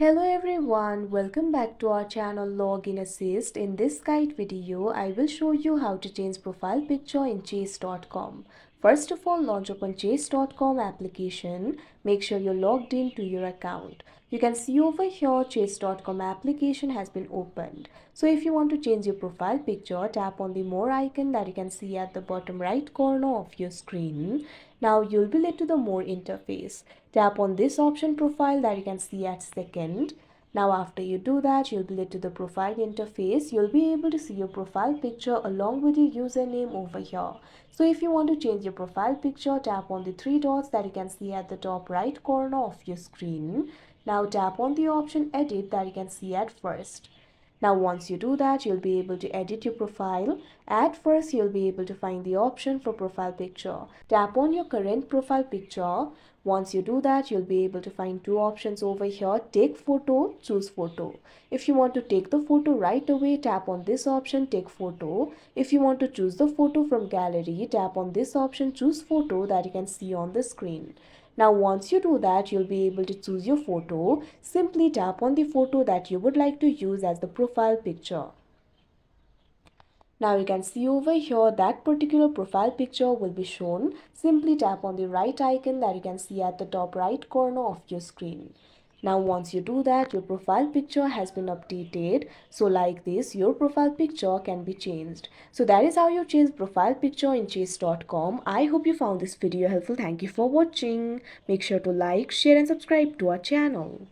Hello everyone, welcome back to our channel Login Assist. In this guide video, I will show you how to change profile picture in Chase.com. First of all, launch open Chase.com application. Make sure you're logged in to your account. You can see over here Chase.com application has been opened. So if you want to change your profile picture, tap on the more icon that you can see at the bottom right corner of your screen. Now you'll be led to the more interface. Tap on this option profile that you can see at second. Now after you do that, you'll be led to the profile interface. You'll be able to see your profile picture along with your username over here. So if you want to change your profile picture, tap on the three dots that you can see at the top right corner of your screen. Now tap on the option edit that you can see at first. Now once you do that, you'll be able to edit your profile. At first, you'll be able to find the option for profile picture. Tap on your current profile picture. Once you do that, you'll be able to find two options over here. Take photo, choose photo. If you want to take the photo right away, tap on this option, take photo. If you want to choose the photo from gallery, tap on this option, choose photo that you can see on the screen. Now once you do that, you'll be able to choose your photo. Simply tap on the photo that you would like to use as the profile picture. Now you can see over here that particular profile picture will be shown. Simply tap on the right icon that you can see at the top right corner of your screen. Now once you do that, your profile picture has been updated. So like this, your profile picture can be changed. So that is how you change profile picture in Chase.com. I hope you found this video helpful. Thank you for watching. Make sure to like, share and subscribe to our channel.